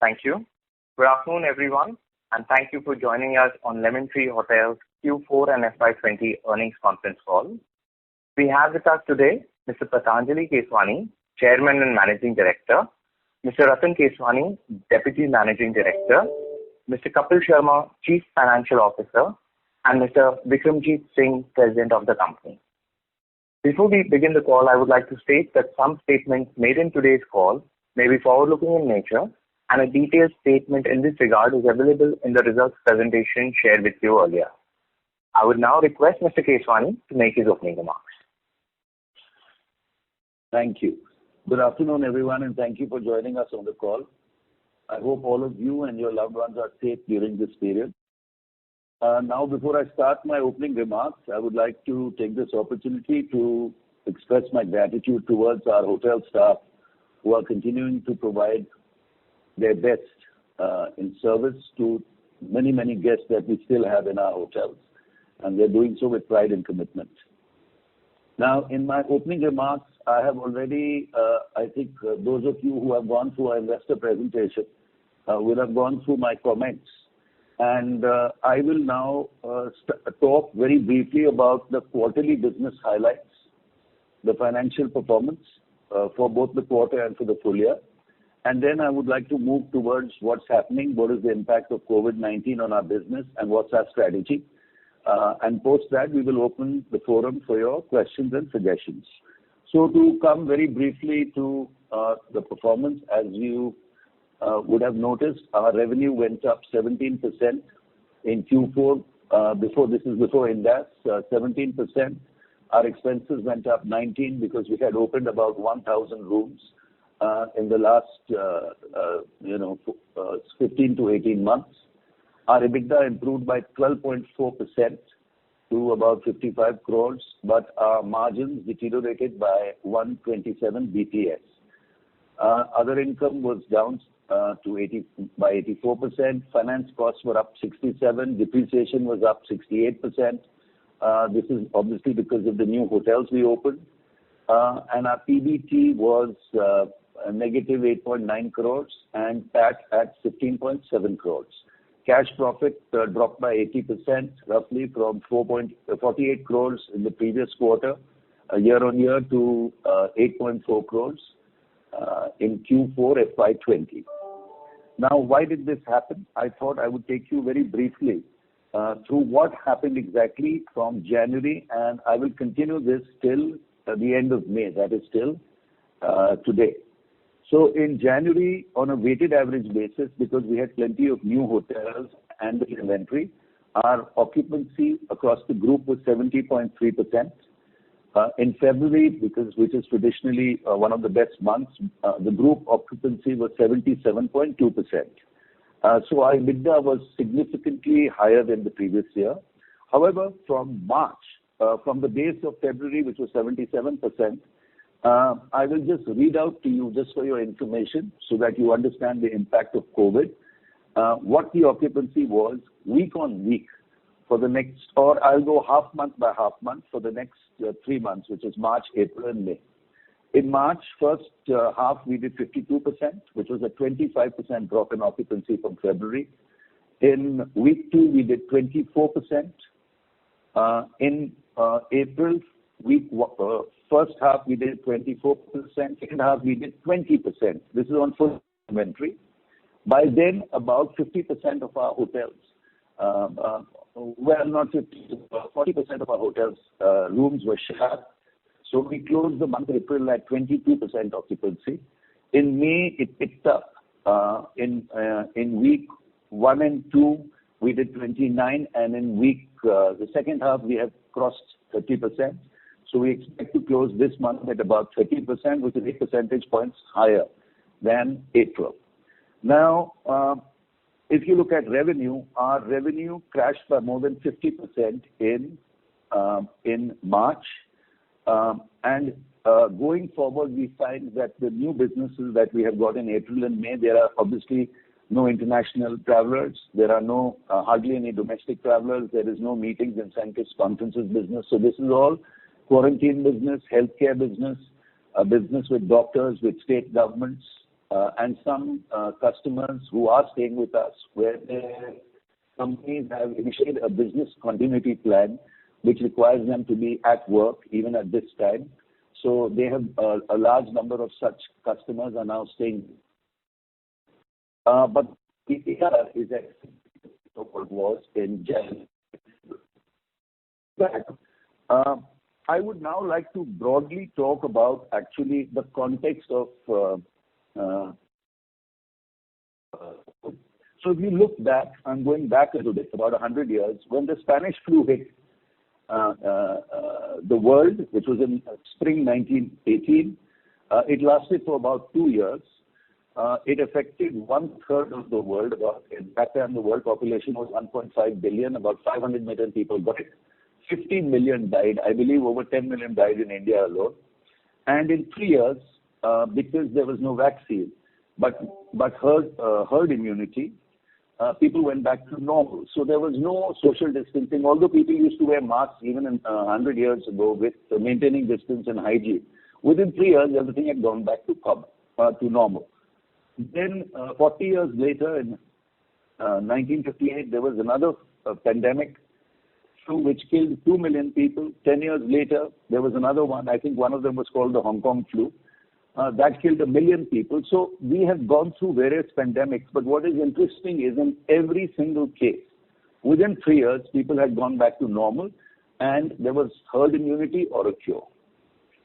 Thank you. Good afternoon, everyone, and thank you for joining us on Lemon Tree Hotels Q4 and FY20 earnings conference call. We have with us today Mr. Patanjali Keswani, Chairman and Managing Director, Mr. Ratan Keswani, Deputy Managing Director, Mr. Kapil Sharma, Chief Financial Officer, and Mr. Vikramjit Singh, President of the company. Before we begin the call, I would like to state that some statements made in today's call may be forward-looking in nature, and a detailed statement in this regard is available in the results presentation shared with you earlier. I would now request Mr. Keswani to make his opening remarks. Thank you. Good afternoon, everyone, and thank you for joining us on the call. I hope all of you and your loved ones are safe during this period. Now, before I start my opening remarks, I would like to take this opportunity to express my gratitude towards our hotel staff who are continuing to provide their best in service to many, many guests that we still have in our hotels. And they're doing so with pride and commitment. Now, in my opening remarks, I have already, I think those of you who have gone through our investor presentation will have gone through my comments. And I will now talk very briefly about the quarterly business highlights, the financial performance for both the quarter and for the full year. And then I would like to move towards what's happening, what is the impact of COVID-19 on our business, and what's our strategy. And post that, we will open the forum for your questions and suggestions. So to come very briefly to the performance, as you would have noticed, our revenue went up 17% in Q4. Before Ind AS, 17%. Our expenses went up 19% because we had opened about 1,000 rooms in the last 15 to 18 months. Our EBITDA improved by 12.4% to about 55 crores, but our margins deteriorated by 127 BPS. Other income was down by 84%. Finance costs were up 67%. Depreciation was up 68%. This is obviously because of the new hotels we opened. And our PBT was negative 8.9 crores and PAT at 15.7 crores. Cash profit dropped by 80%, roughly from 48 crores in the previous quarter, year on year, to 8.4 crores in Q4 FY20. Now, why did this happen? I thought I would take you very briefly through what happened exactly from January, and I will continue this till the end of May, that is till today. So in January, on a weighted average basis, because we had plenty of new hotels and the inventory, our occupancy across the group was 70.3%. In February, which is traditionally one of the best months, the group occupancy was 77.2%. So our EBITDA was significantly higher than the previous year. However, from March, from the base of February, which was 77%, I will just read out to you, just for your information, so that you understand the impact of COVID, what the occupancy was week on week for the next, or I'll go half month by half month for the next 3 months, which is March, April, and May. In March, first half, we did 52%, which was a 25% drop in occupancy from February. In week 2, we did 24%. In April, first half, we did 24%. Second half, we did 20%. This is on full inventory. By then, about 50% of our hotels, well, not 50, 40% of our hotels' rooms were shut. So we closed the month of April at 22% occupancy. In May, it picked up. In week 1 and 2, we did 29%, and in the second half, we have crossed 30%. So we expect to close this month at about 30%, which is 8 percentage points higher than April. Now, if you look at revenue, our revenue crashed by more than 50% in March. And going forward, we find that the new businesses that we have got in April and May, there are obviously no international travelers. There are hardly any domestic travelers. There is no meetings, incentives, conferences business. So this is all quarantine business, healthcare business, business with doctors, with state governments, and some customers who are staying with us, where their companies have initiated a business continuity plan, which requires them to be at work even at this time. So they have a large number of such customers are now staying. But the era is at what was in January. I would now like to broadly talk about actually the context of. So if you look back, I'm going back a little bit, about 100 years, when the Spanish flu hit the world, which was in spring 1918. It lasted for about 2 years. It affected 1/3 of the world. At that time, the world population was 1.5 billion. About 500 million people got it. 15 million died. I believe over 10 million died in India alone. And in 3 years, because there was no vaccine, but herd immunity, people went back to normal. So there was no social distancing. Although people used to wear masks even 100 years ago with maintaining distance and hygiene, within 3 years, everything had gone back to normal. Then 40 years later, in 1958, there was another pandemic flu which killed 2 million people. 10 years later, there was another one. I think one of them was called the Hong Kong flu. That killed 1 million people. So we have gone through various pandemics. But what is interesting is in every single case, within 3 years, people had gone back to normal and there was herd immunity or a cure.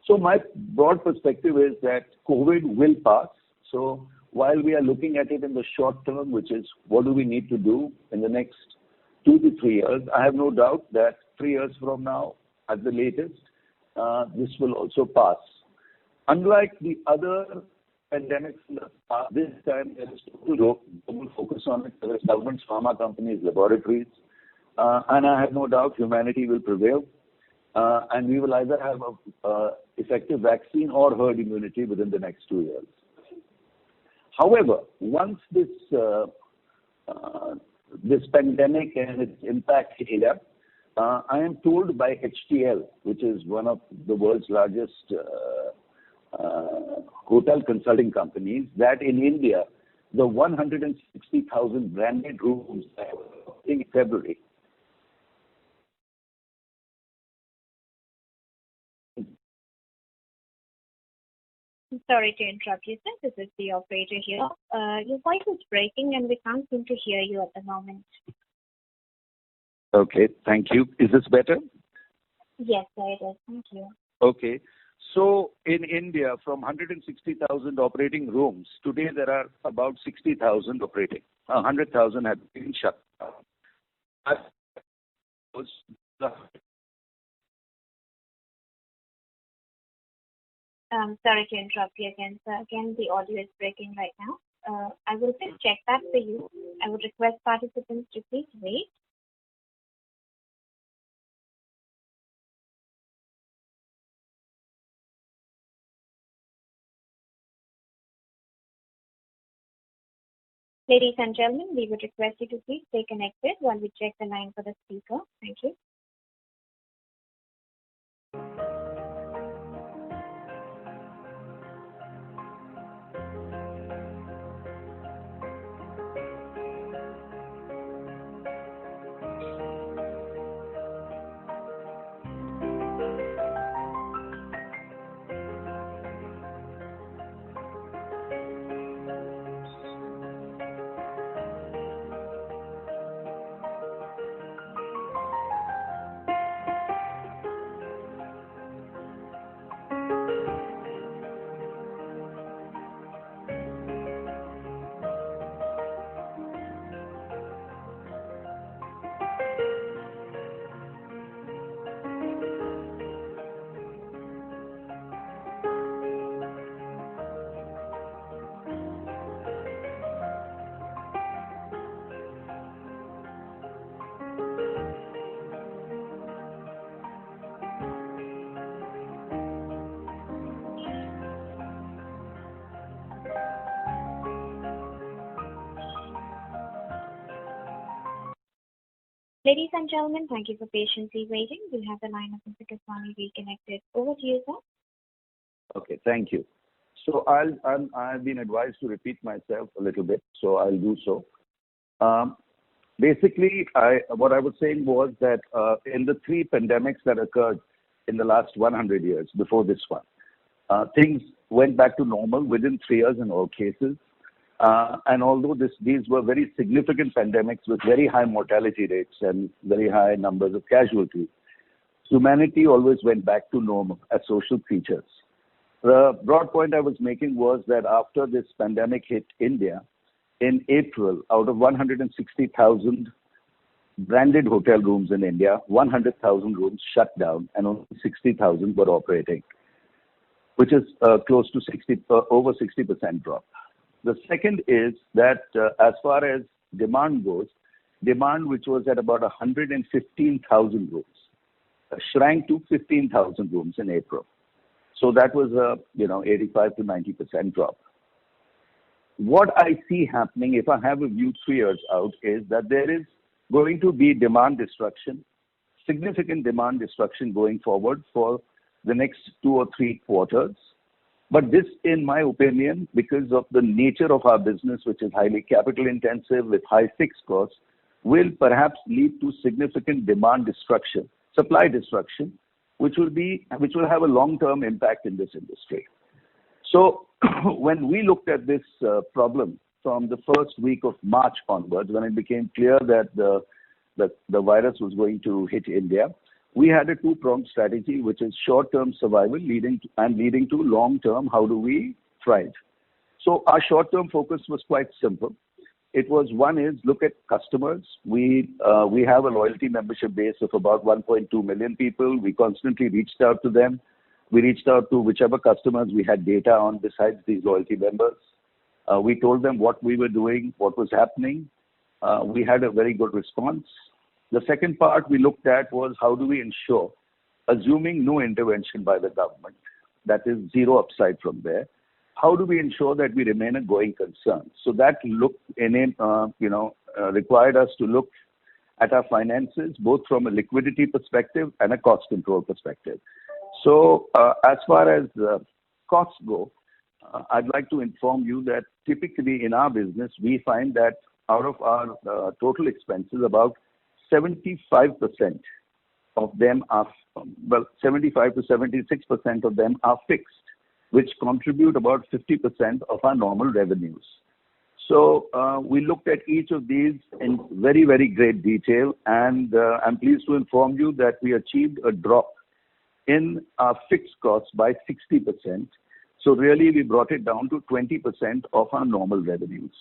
So my broad perspective is that COVID will pass. So while we are looking at it in the short term, which is what do we need to do in the next 2 to 3 years, I have no doubt that 3 years from now, at the latest, this will also pass. Unlike the other pandemics in the past, this time there is total global focus on it. There is governments, pharma companies, laboratories, and I have no doubt humanity will prevail, and we will either have a effective vaccine or herd immunity within the next 2 years. However, once this pandemic and its impact hit India, I am told by HTL, which is one of the world's largest hotel consulting companies, that in India, the 160,000 branded rooms that were in February. Sorry to interrupt you, sir. This is the operator here. Your voice is breaking and we can't seem to hear you at the moment. Okay, thank you. Is this better? Yes, sir, it is. Thank you. Okay. So in India, from 160,000 operating rooms, today there are about 60,000 operating. 100,000 have been shut down. Sorry to interrupt you again, sir. Again, the audio is breaking right now. I will just check that for you. I would request participants to please wait. Ladies and gentlemen, we would request you to please stay connected while we check the line for the speaker. Thank you. Ladies and gentlemen, thank you for patiently waiting. We have the line of Mr. Keswani reconnected. Over to you, sir. Okay, thank you. So I've been advised to repeat myself a little bit, so I'll do so. Basically, what I was saying was that in the three pandemics that occurred in the last 100 years before this one, things went back to normal within 3 years in all cases. And although these were very significant pandemics with very high mortality rates and very high numbers of casualties, humanity always went back to normal as social creatures. The broad point I was making was that after this pandemic hit India, in April, out of 160,000 branded hotel rooms in India, 100,000 rooms shut down and only 60,000 were operating, which is close to over 60% drop. The second is that as far as demand goes, demand which was at about 115,000 rooms shrank to 15,000 rooms in April. So that was a 85 to 90% drop. What I see happening, if I have a view 3 years out, is that there is going to be demand destruction, significant demand destruction going forward for the next 2 or 3 quarters. But this, in my opinion, because of the nature of our business, which is highly capital intensive with high fixed costs, will perhaps lead to significant demand destruction, supply destruction, which will have a long-term impact in this industry. So when we looked at this problem from the first week of March onwards, when it became clear that the virus was going to hit India, we had a two-pronged strategy, which is short-term survival leading to long-term, how do we thrive? So our short-term focus was quite simple. It was, one is look at customers. We have a loyalty membership base of about 1.2 million people. We constantly reached out to them. We reached out to whichever customers we had data on besides these loyalty members. We told them what we were doing, what was happening. We had a very good response. The second part we looked at was how do we ensure, assuming no intervention by the government, that is zero upside from there, how do we ensure that we remain a going concern? So that required us to look at our finances, both from a liquidity perspective and a cost control perspective. So as far as costs go, I'd like to inform you that typically in our business, we find that out of our total expenses, about 75% of them are, 75 to 76% of them are fixed, which contribute about 50% of our normal revenues. So we looked at each of these in very, very great detail, and I'm pleased to inform you that we achieved a drop in our fixed costs by 60%. So really, we brought it down to 20% of our normal revenues.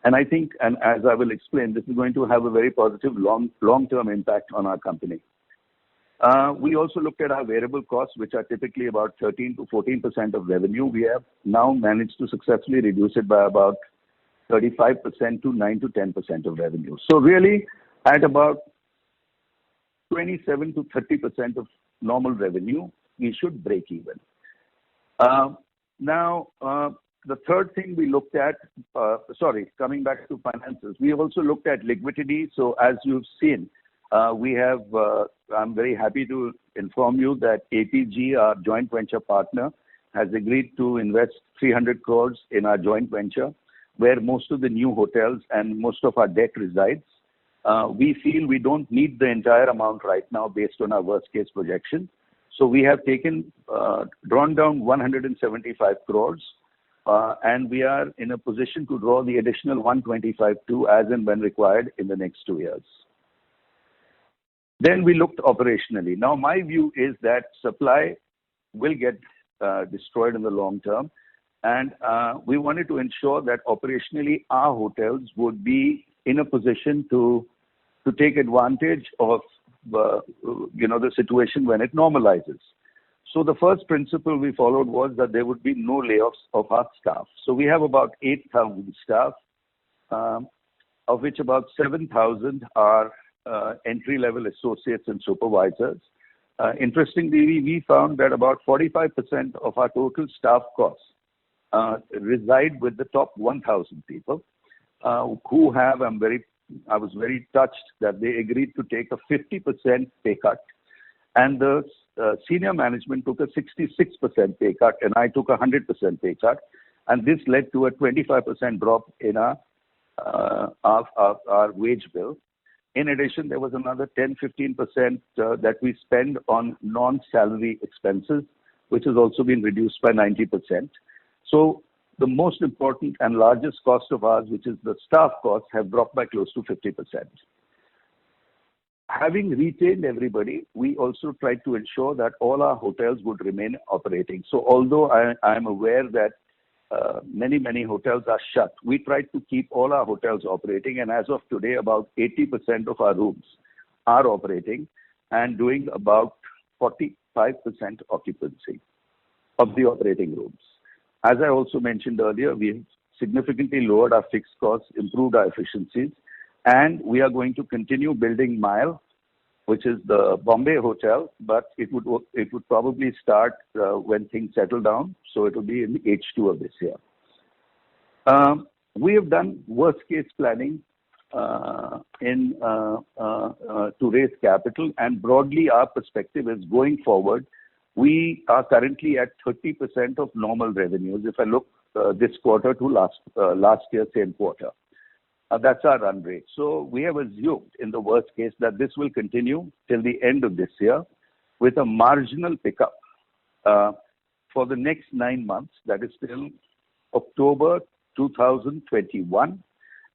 And I think, and as I will explain, this is going to have a very positive long-term impact on our company. We also looked at our variable costs, which are typically about 13 to 14% of revenue. We have now managed to successfully reduce it by about 35% to 9 to 10% of revenue. So really, at about 27 to 30% of normal revenue, we should break even. Now, the third thing we looked at, coming back to finances, we have also looked at liquidity. So as you've seen, I'm very happy to inform you that APG, our joint venture partner, has agreed to invest 300 crores in our joint venture, where most of the new hotels and most of our debt resides. We feel we don't need the entire amount right now based on our worst case projection. So we have drawn down 175 crores, and we are in a position to draw the additional 125 too, as and when required in the next 2 years. Then we looked operationally. Now, my view is that supply will get destroyed in the long term, and we wanted to ensure that operationally our hotels would be in a position to take advantage of the situation when it normalizes. So the first principle we followed was that there would be no layoffs of our staff. So we have about 8,000 staff, of which about 7,000 are entry-level associates and supervisors. Interestingly, we found that about 45% of our total staff costs reside with the top 1,000 people who have, I was very touched that they agreed to take a 50% pay cut. And the senior management took a 66% pay cut and I took a 100% pay cut. And this led to a 25% drop in our wage bill. In addition, there was another 10-15% that we spend on non-salary expenses, which has also been reduced by 90%. So the most important and largest cost of ours, which is the staff costs, have dropped by close to 50%. Having retained everybody, we also tried to ensure that all our hotels would remain operating. So although I am aware that many hotels are shut, we tried to keep all our hotels operating, and as of today, about 80% of our rooms are operating and doing about 45% occupancy of the operating rooms. As I also mentioned earlier, we have significantly lowered our fixed costs, improved our efficiencies, and we are going to continue building Mile, which is the Bombay hotel, but it would probably start when things settle down. So it will be in the H2 of this year. We have done worst case planning to raise capital, and broadly our perspective is going forward. We are currently at 30% of normal revenues. If I look this quarter to last year same quarter. That's our run rate. So we have assumed in the worst case that this will continue till the end of this year with a marginal pickup for the next 9 months, that is till October 2021,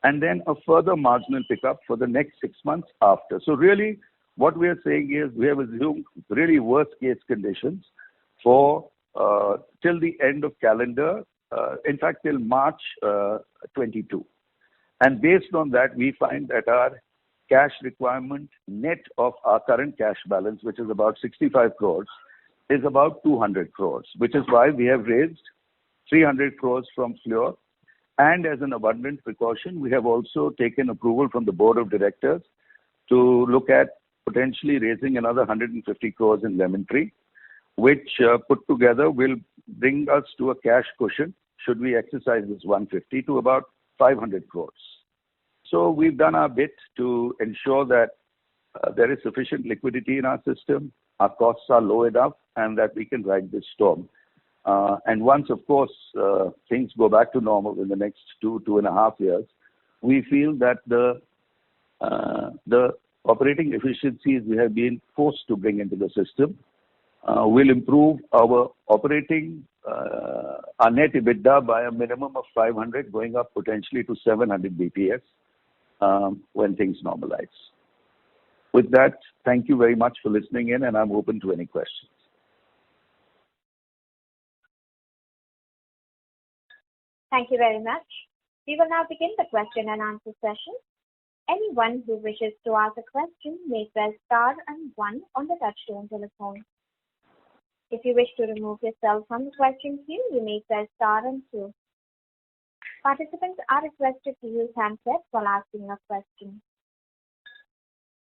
and then a further marginal pickup for the next 6 months after. So really what we are saying is we have assumed really worst case conditions for till the end of calendar, in fact till March 22. And based on that, we find that our cash requirement net of our current cash balance, which is about 65 crores, is about 200 crores, which is why we have raised 300 crores from Fleur. And as an abundant precaution, we have also taken approval from the board of directors to look at potentially raising another 150 crores in Lemon Tree, which put together will bring us to a cash cushion, should we exercise this 150, to about 500 crores. So we've done our bit to ensure that there is sufficient liquidity in our system, our costs are low enough, and that we can ride this storm. And once, of course, things go back to normal in the next 2.5 years, we feel that the operating efficiencies we have been forced to bring into the system will improve our operating our net EBITDA by a minimum of 500, going up potentially to 700 BPS when things normalize. With that, thank you very much for listening in, and I'm open to any questions. Thank you very much. We will now begin the question and answer session. Anyone who wishes to ask a question may press star and 1 on the touchtone telephone. If you wish to remove yourself from the question queue, you may press star and 2. Participants are requested to use handsets while asking a question.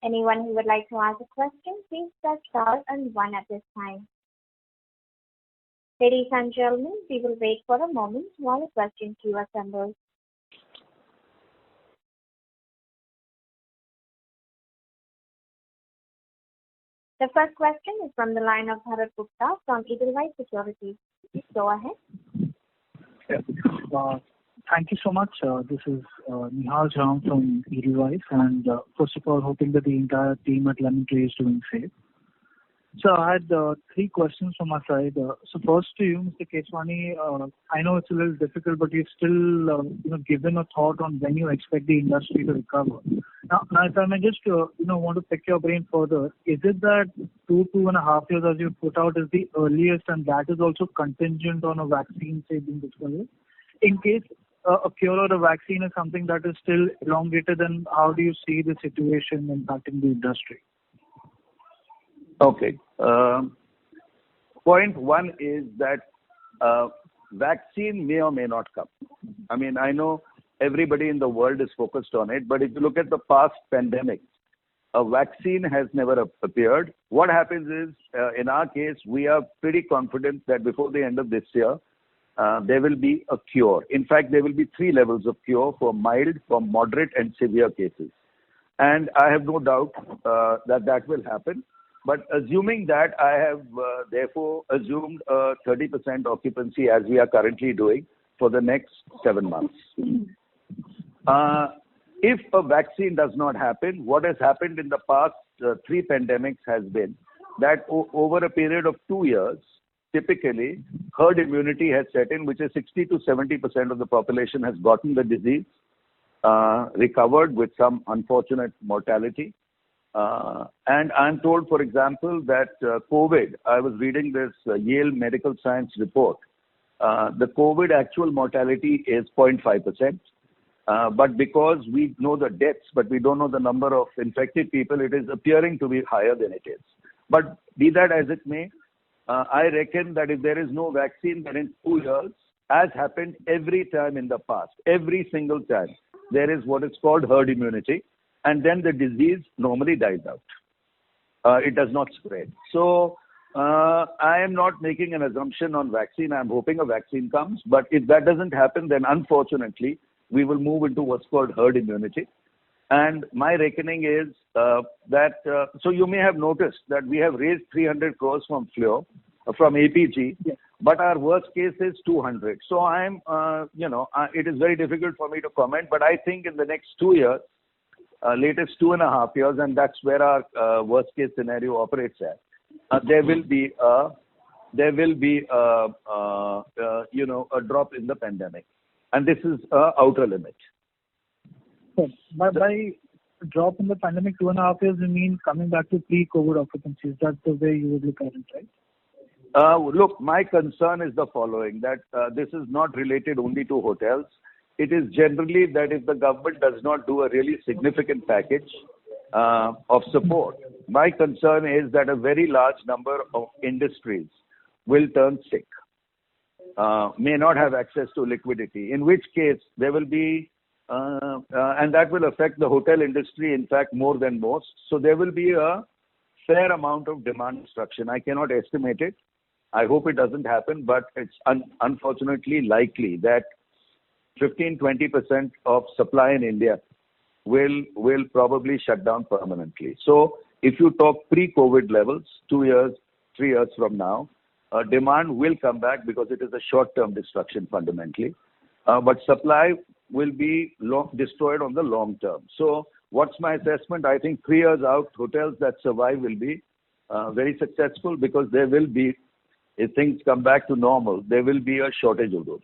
Anyone who would like to ask a question, please press star and 1 at this time. Ladies and gentlemen, we will wait for a moment while the question queue assembles. The first question is from the line of Bharat Gupta from Edelweiss Securities. Please go ahead. Thank you so much. This is Nihal Jham from Edelweiss, and first of all, hoping that the entire team at Lemon Tree is doing safe. So I had 3 questions from my side. So first to you, Mr. Keswani, I know it's a little difficult, but you've still given a thought on when you expect the industry to recover. Now if I may just want to pick your brain further, is it that 2.5 years as you put out is the earliest, and that is also contingent on a vaccine say being discovered? In case a cure or a vaccine is something that is still elongated, then how do you see the situation impacting the industry? Okay. Point 1 is that vaccine may or may not come. I mean, I know everybody in the world is focused on it, but if you look at the past pandemics, a vaccine has never appeared. What happens is, in our case, we are pretty confident that before the end of this year, there will be a cure. In fact, there will be 3 levels of cure for mild, for moderate, and severe cases. And I have no doubt that will happen. But assuming that, I have therefore assumed 30% occupancy as we are currently doing for the next 7 months. If a vaccine does not happen, what has happened in the past 3 pandemics has been that over a period of 2 years, typically herd immunity has set in, which is 60 to 70% of the population has gotten the disease, recovered with some unfortunate mortality. And I'm told, for example, that COVID, I was reading this Yale Medical Science report, the COVID actual mortality is 0.5%. But because we know the deaths, but we don't know the number of infected people, it is appearing to be higher than it is. But be that as it may, I reckon that if there is no vaccine, then in 2 years, as happened every time in the past, every single time, there is what is called herd immunity, and then the disease normally dies out. It does not spread. So I am not making an assumption on vaccine. I'm hoping a vaccine comes. But if that doesn't happen, then unfortunately, we will move into what's called herd immunity. And my reckoning is so you may have noticed that we have raised 300 crores from Fleur, from APG, yes. But our worst case is 200. So I'm, it is very difficult for me to comment, but I think in the next 2 years, latest 2.5 years, and that's where our worst case scenario operates at. There will be a drop in the pandemic, and this is outer limit. So by drop in the pandemic 2.5 years, you mean coming back to pre-COVID occupancies? That's the way you would look at it, right? Look, my concern is the following: that this is not related only to hotels. It is generally that if the government does not do a really significant package of support, my concern is that a very large number of industries will turn sick, may not have access to liquidity, in which case there will be, and that will affect the hotel industry, in fact, more than most. So there will be a fair amount of demand destruction. I cannot estimate it. I hope it doesn't happen, but it's unfortunately likely that 15-20% of supply in India will probably shut down permanently. So if you talk pre-COVID levels, 2 years, 3 years from now, demand will come back because it is a short-term destruction fundamentally. But supply will be destroyed on the long term. So what's my assessment? I think 3 years out, hotels that survive will be very successful because there will be, if things come back to normal, there will be a shortage of rooms.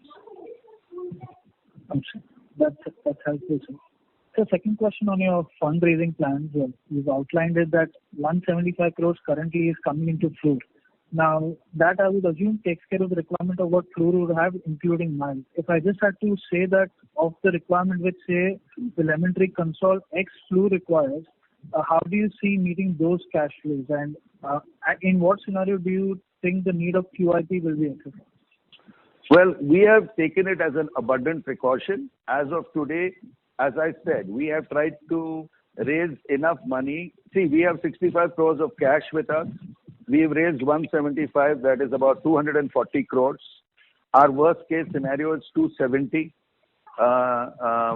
That's helpful, sir. So second question on your fundraising plans. You've outlined it that 175 crores currently is coming into Fleur. Now, that I would assume takes care of the requirement of what Fleur would have, including mine. If I just had to say that of the requirement which, say, the Lemon Tree Consol ex Fleur requires, how do you see meeting those cash flows? And in what scenario do you think the need of QIP will be exercised? Well, we have taken it as an abundant precaution. As of today, as I said, we have tried to raise enough money. See, we have 65 crores of cash with us. We've raised 175, that is about 240 crores. Our worst case scenario is 270,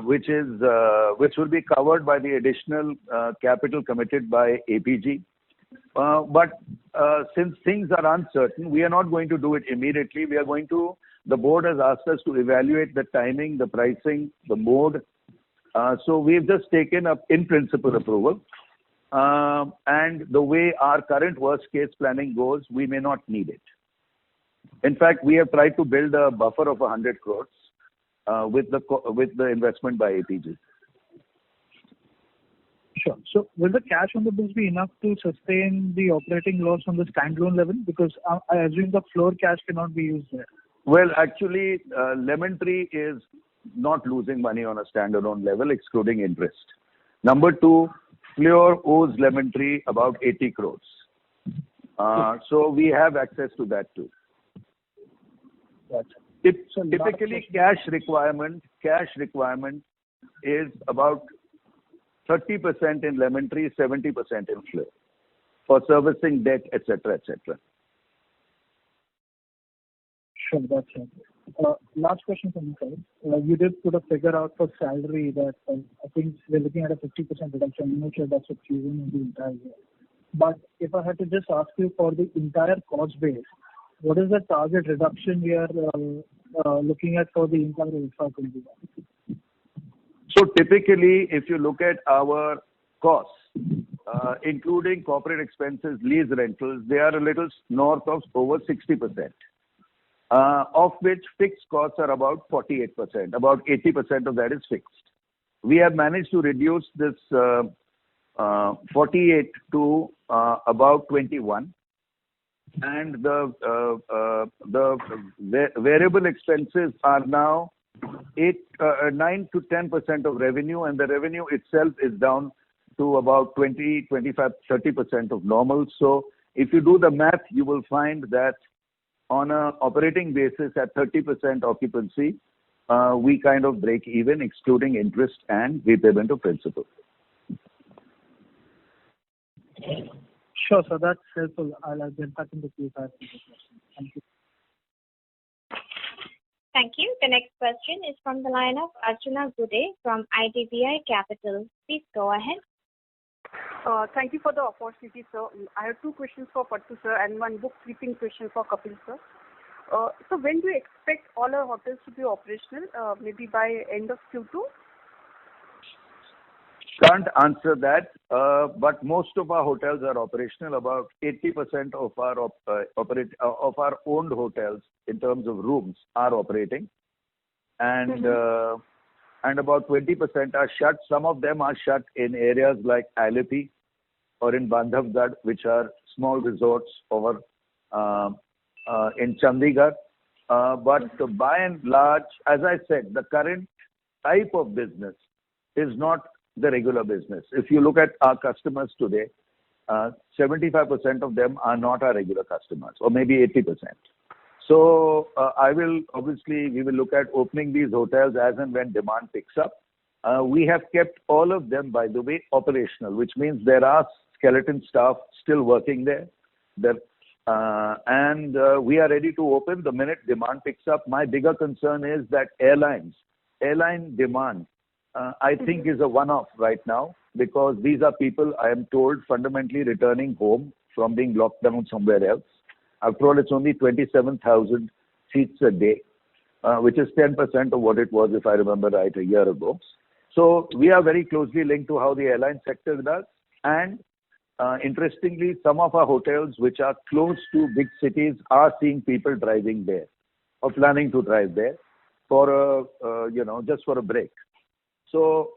which will be covered by the additional capital committed by APG. But since things are uncertain, we are not going to do it immediately. The board has asked us to evaluate the timing, the pricing, the mode. So we've just taken up in principle approval. And the way our current worst case planning goes, we may not need it. In fact, we have tried to build a buffer of 100 crores with the investment by APG. Sure. So will the cash on the books be enough to sustain the operating loss on the standalone level? Because I assume the Fleur cash cannot be used there. Well, actually, Lemon Tree is not losing money on a standalone level, excluding interest. Number two, Fleur owes Lemon Tree about 80 crores. So we have access to that too. Gotcha. Typically, cash requirement is about 30% in Lemon Tree, 70% in Fleur for servicing debt, etc., etc. Sure, that's it. Last question from my side. You did put a figure out for salary that I think we're looking at a 50% reduction. I'm not sure that's what you in the entire year. But if I had to just ask you for the entire cost base, what is the target reduction we are looking at for the entire FY21? So typically, if you look at our costs, including corporate expenses, lease rentals, they are a little north of over 60%, of which fixed costs are about 48%. About 80% of that is fixed. We have managed to reduce this 48 to about 21, and the variable expenses are now 9 to 10% of revenue, and the revenue itself is down to about 20, 25, 30% of normal. So if you do the math, you will find that on an operating basis at 30% occupancy, we kind of break even, excluding interest and repayment of principal. Sure, sir. That's helpful. I'll get back in the queue if I have any questions. Thank you. Thank you. The next question is from the line of Archana Gude from IDBI Capital. Please go ahead. Thank you for the opportunity, sir. I have two questions for Pattu sir and one bookkeeping question for Kapil sir. So when do you expect all our hotels to be operational? Maybe by end of Q2? Can't answer that, but most of our hotels are operational. About 80% of our owned hotels, in terms of rooms, are operating, and about 20% are shut. Some of them are shut in areas like Alleppey or in Bandhavgarh, which are small resorts, or in Chandigarh. But by and large, as I said, the current type of business is not the regular business. If you look at our customers today, 75% of them are not our regular customers, or maybe 80%. So we will look at opening these hotels as and when demand picks up. We have kept all of them, by the way, operational, which means there are skeleton staff still working there. And we are ready to open the minute demand picks up. My bigger concern is that airline demand, I think, is a one-off right now, because these are people, I am told, fundamentally returning home from being locked down somewhere else. After all, it's only 27,000 seats a day, which is 10% of what it was, if I remember right, a year ago. So we are very closely linked to how the airline sector does. And interestingly, some of our hotels, which are close to big cities, are seeing people driving there or planning to drive there for just for a break. So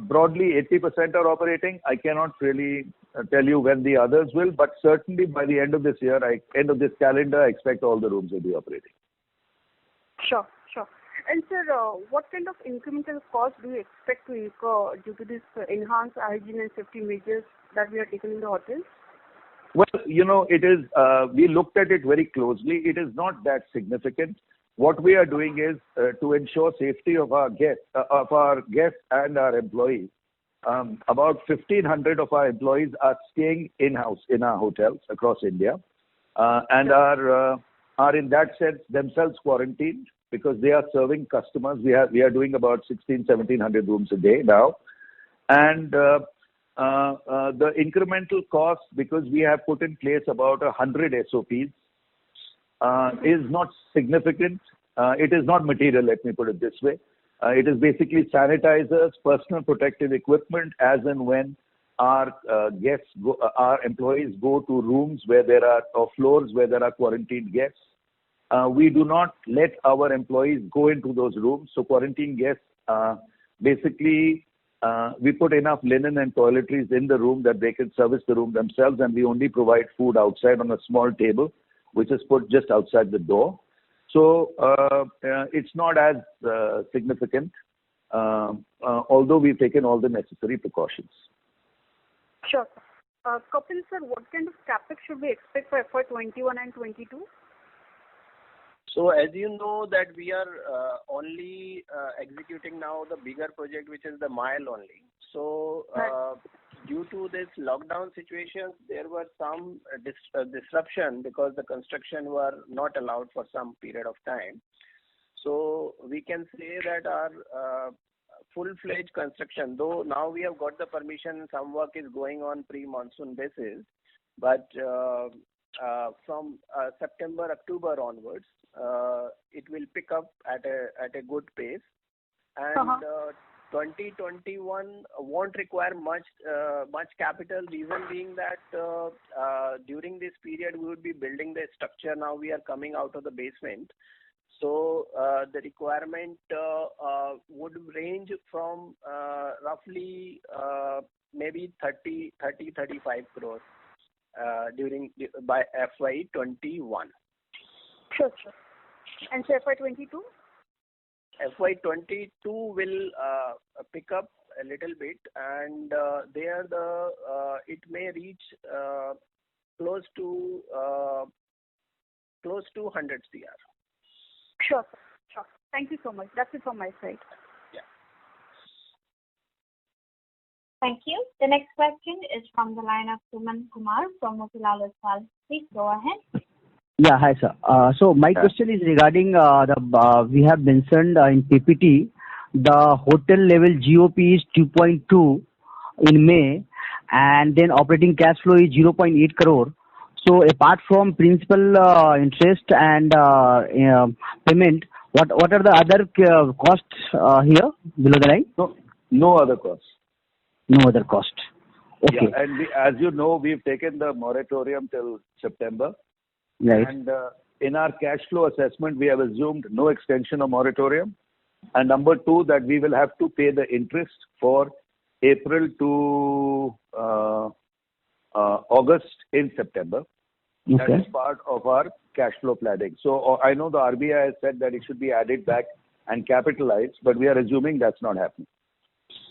broadly, 80% are operating. I cannot really tell you when the others will, but certainly by the end of this year, end of this calendar, I expect all the rooms will be operating. Sure. And sir, what kind of incremental cost do you expect to incur due to this enhanced hygiene and safety measures that we are taking in the hotels? Well, it is. We looked at it very closely. It is not that significant. What we are doing is to ensure safety of our guests and our employees. About 1,500 of our employees are staying in-house in our hotels across India, and are in that sense themselves quarantined, because they are serving customers. We are doing about 1,700 rooms a day now, and the incremental cost, because we have put in place about 100 SOPs, is not significant. It is not material, let me put it this way. It is basically sanitizers, personal protective equipment, as and when our employees go to rooms where there are, or floors where there are quarantined guests. We do not let our employees go into those rooms. So quarantined guests, basically, we put enough linen and toiletries in the room that they can service the room themselves, and we only provide food outside on a small table, which is put just outside the door. So it's not as significant, although we've taken all the necessary precautions. Sure. Kapil sir, what kind of CapEx should we expect for FY21 and 22? So as you know that we are only executing now the bigger project, which is the Mile only. So due to this lockdown situation, there were some disruption because the construction were not allowed for some period of time. So we can say that our full-fledged construction, though now we have got the permission, some work is going on pre-monsoon basis, but from September, October onwards, it will pick up at a good pace, and 2021 won't require much capital. Reason being that during this period we would be building the structure. Now we are coming out of the basement, so the requirement would range from roughly maybe 35 crores by FY21. Sure. And so FY22? FY22 will pick up a little bit, and there it may reach close to 100 CR. Sure. Thank you so much. That's it from my side. Yeah. Thank you. The next question is from the line of Suman Kumar from Motilal Oswal. Please go ahead. Yeah, hi, sir. So my question is regarding we have mentioned in PPT, the hotel level GOP is 2.2 in May, and then operating cash flow is 0.8 crore. So apart from principal interest and payment, what are the other costs here below the line? No other costs. No other cost. Okay. Yeah, and as you know, we've taken the moratorium till September. Right. And in our cash flow assessment, we have assumed no extension of moratorium. And number two, that we will have to pay the interest for April to August in September. Okay. That is part of our cash flow planning. So I know the RBI has said that it should be added back and capitalized, but we are assuming that's not happening.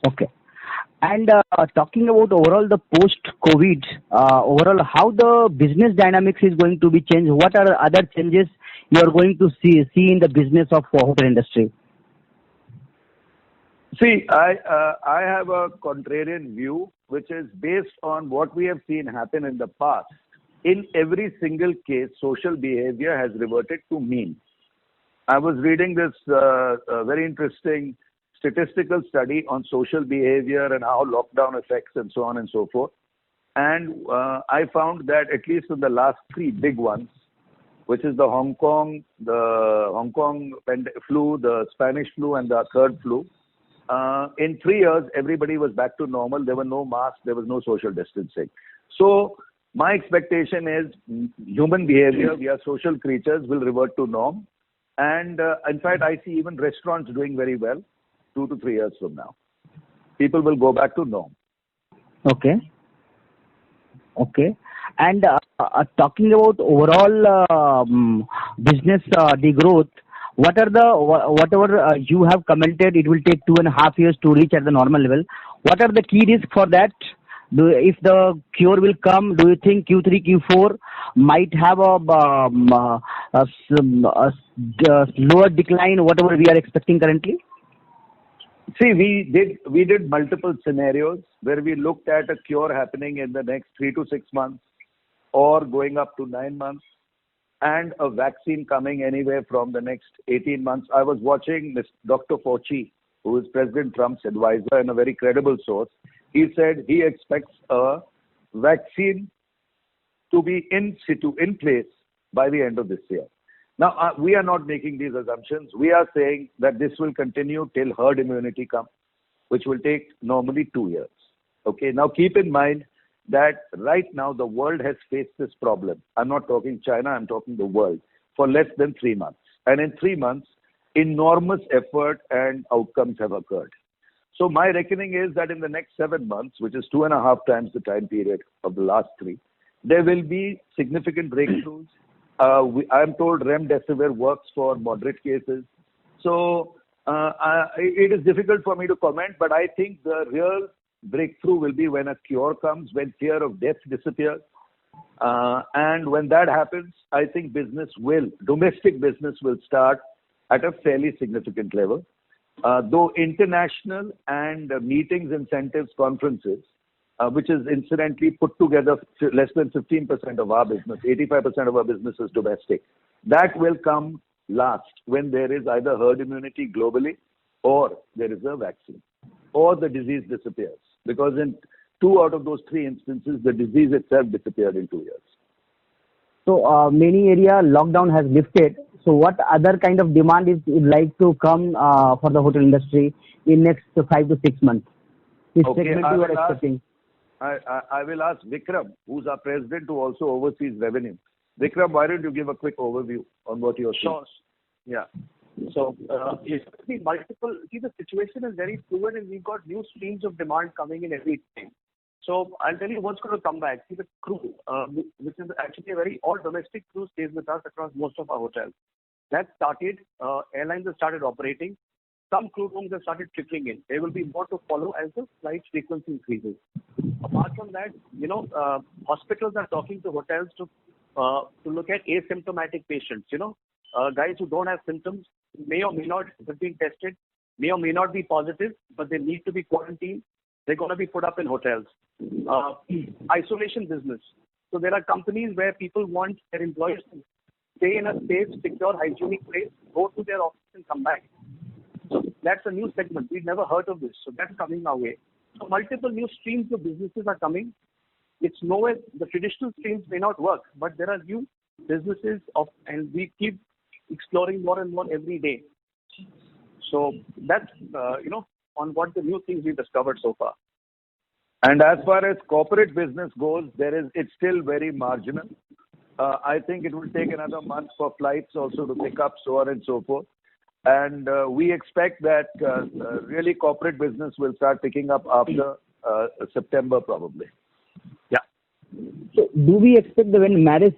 Okay. And talking about overall the post-COVID, overall how the business dynamics is going to be changed? What are other changes you are going to see in the business of hotel industry? See, I have a contrarian view, which is based on what we have seen happen in the past. In every single case, social behavior has reverted to mean. I was reading this very interesting statistical study on social behavior and how lockdown affects and so on and so forth. And I found that at least in the last three big ones, which is the Hong Kong flu, the Spanish flu, and the third flu, in 3 years, everybody was back to normal. There were no masks. There was no social distancing. So my expectation is human behavior, we are social creatures, will revert to norm. And in fact, I see even restaurants doing very well 2 to 3 years from now. People will go back to norm. Okay. And talking about overall business degrowth, whatever you have commented, it will take 2.5 years to reach at the normal level. What are the key risks for that? If the cure will come, do you think Q3, Q4 might have a lower decline, whatever we are expecting currently? See, we did multiple scenarios where we looked at a cure happening in the next 3 to 6 months or going up to 9 months and a vaccine coming anywhere from the next 18 months. I was watching Dr. Fauci, who is President Trump's advisor and a very credible source. He said he expects a vaccine to be in place by the end of this year. Now, we are not making these assumptions. We are saying that this will continue till herd immunity comes, which will take normally 2 years. Okay. Now, keep in mind that right now the world has faced this problem. I'm not talking China, I'm talking the world, for less than 3 months. And in 3 months, enormous effort and outcomes have occurred. So my reckoning is that in the next 7 months, which is 2.5 times the time period of the last 3, there will be significant breakthroughs. I am told remdesivir works for moderate cases. So it is difficult for me to comment, but I think the real breakthrough will be when a cure comes, when fear of death disappears. And when that happens, I think domestic business will start at a fairly significant level. Though international and meetings, incentives, conferences, which is incidentally put together less than 15% of our business, 85% of our business is domestic. That will come last when there is either herd immunity globally or there is a vaccine or the disease disappears. Because in 2 out of those 3 instances, the disease itself disappeared in 2 years. So many area lockdown has lifted. So what other kind of demand is like to come for the hotel industry in next 5 to 6 months? Which segment you are expecting? I will ask Vikram, who's our president, who also oversees revenue. Vikram, why don't you give a quick overview on what you're seeing? Sure. Yeah. So, the situation is very fluid and we've got new streams of demand coming in every time. So, I'll tell you what's going to come back. See, the crew, which is actually a very all domestic crew, stays with us across most of our hotels. That started, airlines have started operating. Some crew rooms have started trickling in. There will be more to follow as the flight frequency increases. Apart from that, hospitals are talking to hotels to look at asymptomatic patients. Guys who don't have symptoms may or may not have been tested, may or may not be positive, but they need to be quarantined. They're going to be put up in hotels. Isolation business. So there are companies where people want their employees to stay in a safe, secure, hygienic place, go to their office and come back. So that's a new segment. We've never heard of this. So that's coming our way. So multiple new streams of businesses are coming. It's nowhere, the traditional streams may not work, but there are new businesses and we keep exploring more and more every day. So that's, on what the new things we've discovered so far. And as far as corporate business goes, it's still very marginal. I think it will take another month for flights also to pick up, so on and so forth. And we expect that really corporate business will start picking up after September probably. Yeah. So do we expect that when marriage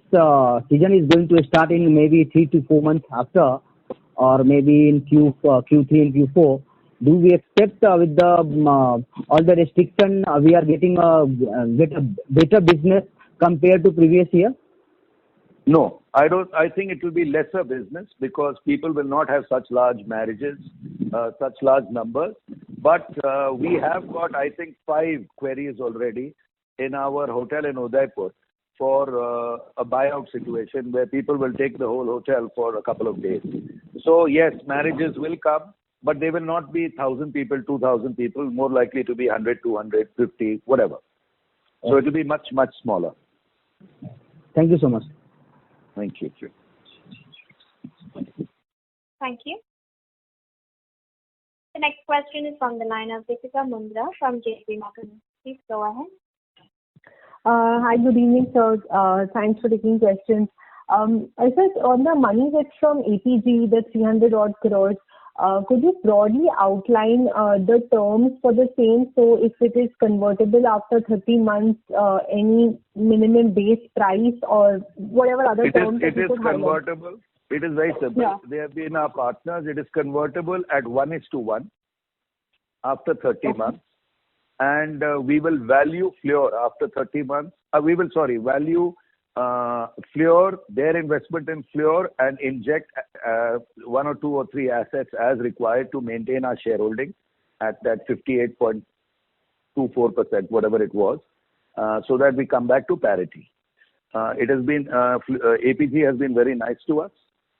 season is going to start in maybe 3 to 4 months after, or maybe in Q3 and Q4, do we expect with the all the restriction we are getting get a better business compared to previous year? No, I don't. I think it will be lesser business because people will not have such large marriages, such large numbers. But we have got, I think, 5 queries already in our hotel in Udaipur for a buyout situation where people will take the whole hotel for a couple of days. So yes, marriages will come, but they will not be 1,000 people, 2,000 people, more likely to be 100, 200, 50, whatever. So it will be much, much smaller. Thank you so much. Thank you. Thank you. The next question is from the line of Deepika Mundra from JP Morgan. Please go ahead. Hi, good evening, sir. Thanks for taking questions. I said on the money that's from APG, the 300 odd crores, could you broadly outline the terms for the same? So if it is convertible after 30 months, any minimum base price or whatever other terms that you could highlight? It is convertible. It is very simple. Yeah. They have been our partners. It is convertible at 1:1 after 30 months. And we will value Fleur after 30 months. Value Fleur, their investment in Fleur, and inject 1 or 2 or 3 assets as required to maintain our shareholding at that 58.24%, whatever it was, so that we come back to parity. It has been APG has been very nice to us.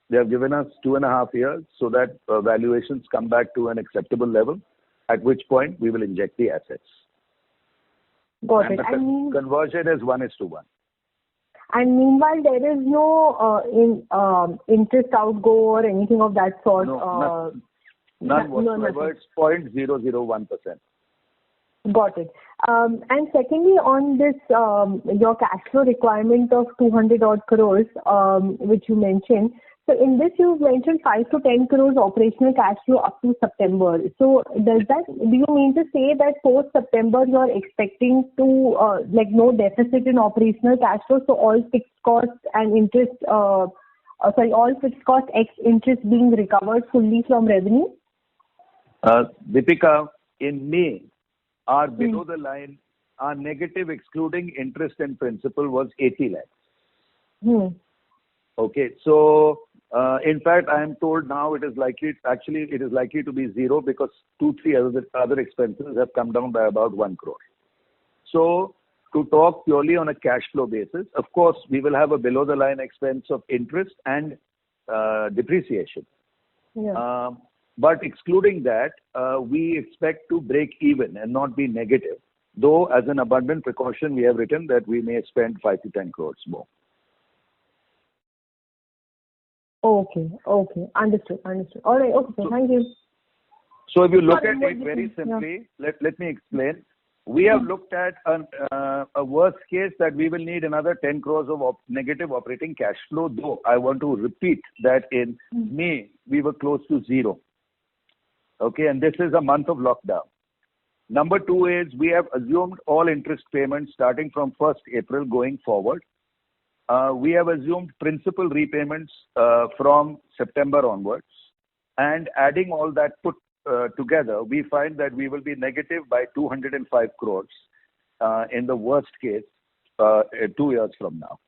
They have given us 2.5 years so that valuations come back to an acceptable level, at which point we will inject the assets. Got and it. The conversion is 1:1. And meanwhile, there is no interest outgo or anything of that sort? No, none whatsoever. It's 0.001%. Got it. And secondly, on this, your cash flow requirement of 200 odd crores, which you mentioned. So in this, you mentioned 5 to 10 crores operational cash flow up to September. So do you mean to say that post September you are expecting to no deficit in operational cash flow? So all fixed costs and interest, all fixed cost ex interest being recovered fully from revenue? Deepika, in May, our below the line, our negative excluding interest and principal was 80 lakhs. Okay, so in fact, I am told now it is likely to be 0 because 2-3 other expenses have come down by about 1 crore. So to talk purely on a cash flow basis, of course, we will have a below the line expense of interest and depreciation. Yeah. But excluding that, we expect to break even and not be negative Though, as an abundant precaution, we have written that we may spend 5 to 10 crores more. Okay. Understood. All right. Okay, sir. Thank you. So if you look at it very simply, let me explain. We have looked at a worst case that we will need another 10 crores of negative operating cash flow, though I want to repeat that in May, we were close to zero. Okay, and this is a month of lockdown. Number two is we have assumed all interest payments starting from 1st April going forward. We have assumed principal repayments from September onwards. And adding all that put together, we find that we will be negative by 205 crores in the worst case 2 years from now.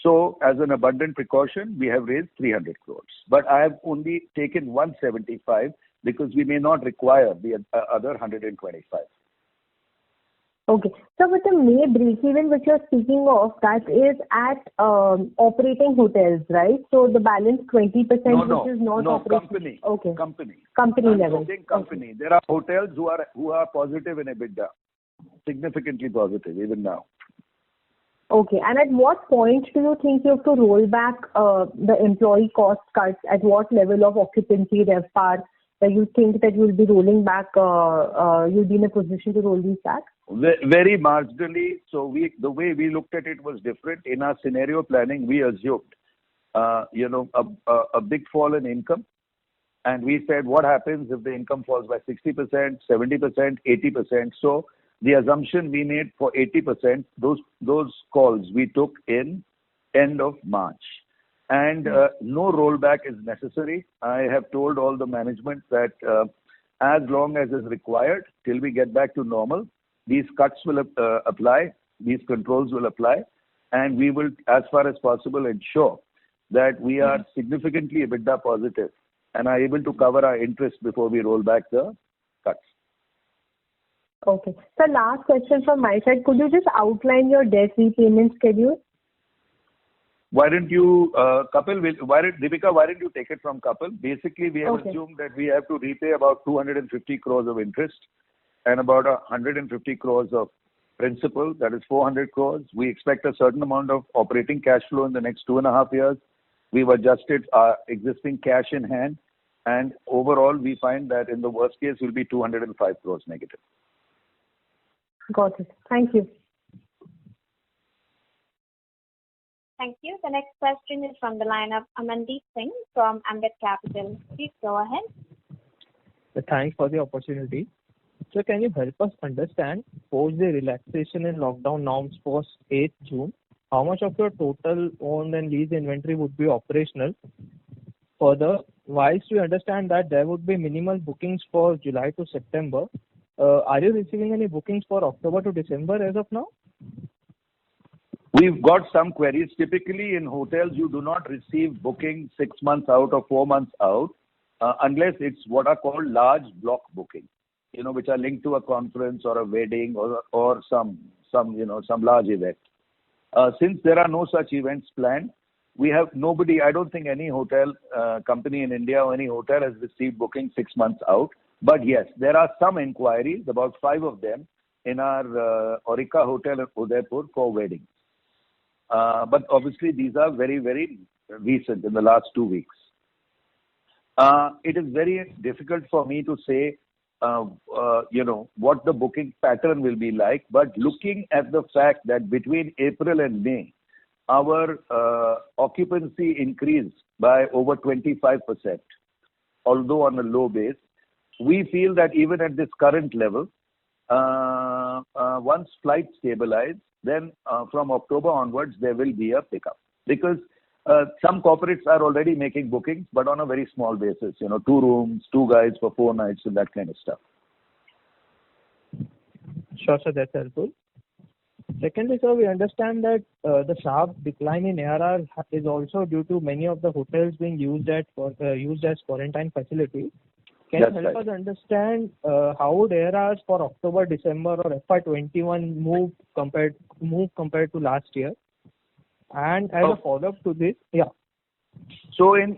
So as an abundant precaution, we have raised 300 crores. But I have only taken 175 because we may not require the other 125. Okay. So with the May break-even which you're speaking of, that is at operating hotels, right? So the balance 20% which is not operating. Company. Okay. Company level. Company. Okay. There are hotels who are positive in EBITDA, significantly positive even now. Okay. And at what point do you think you have to roll back the employee cost cuts? At what level of occupancy, RevPAR, that you think that you'll be rolling back, you'll be in a position to roll these back? Very marginally. So the way we looked at it was different. In our scenario planning, we assumed, a big fall in income. And we said, what happens if the income falls by 60%, 70%, 80%? So the assumption we made for 80%, those calls we took in end of March. And no rollback is necessary. I have told all the management that as long as is required, till we get back to normal, these cuts will apply, these controls will apply, and we will, as far as possible, ensure that we are significantly EBITDA positive and are able to cover our interest before we roll back the cuts. Okay. So last question from my side. Could you just outline your debt repayment schedule? Why don't you, Deepika, why don't you take it from Kapil? Basically, we have assumed that we have to repay about 250 crores of interest and about 150 crores of principal, that is 400 crores. We expect a certain amount of operating cash flow in the next 2.5 years. We've adjusted our existing cash in hand, and overall, we find that in the worst case, will be 205 crores negative. Got it. Thank you. Thank you. The next question is from the line of Amandeep Singh from Ambit Capital. Please go ahead. Thanks for the opportunity. So can you help us understand, post the relaxation in lockdown norms post 8th June, how much of your total owned and leased inventory would be operational? Further, whilst we understand that there would be minimal bookings for July to September, are you receiving any bookings for October to December as of now? We've got some queries. Typically in hotels, you do not receive bookings 6 months out or 4 months out, unless it's what are called large block bookings, which are linked to a conference or a wedding or some large event. Since there are no such events planned, we have nobody, I don't think any hotel company in India or any hotel has received bookings 6 months out. But yes, there are some inquiries, about 5 of them, in our Aurika Hotel at Udaipur for weddings. But obviously these are very, very recent, in the last 2 weeks. It is very difficult for me to say, what the booking pattern will be like. But looking at the fact that between April and May, our occupancy increased by over 25%, although on a low base, we feel that even at this current level, once flights stabilize, then from October onwards, there will be a pickup. Because some corporates are already making bookings, but on a very small basis, 2 rooms, 2 guys for 4 nights and that kind of stuff. Sure, sir, that's helpful. Secondly, sir, we understand that the sharp decline in ARR is also due to many of the hotels being used as quarantine facilities. Can you help us understand how would ARRs for October, December or FY21 move compared to last year? And as a follow-up to this, So in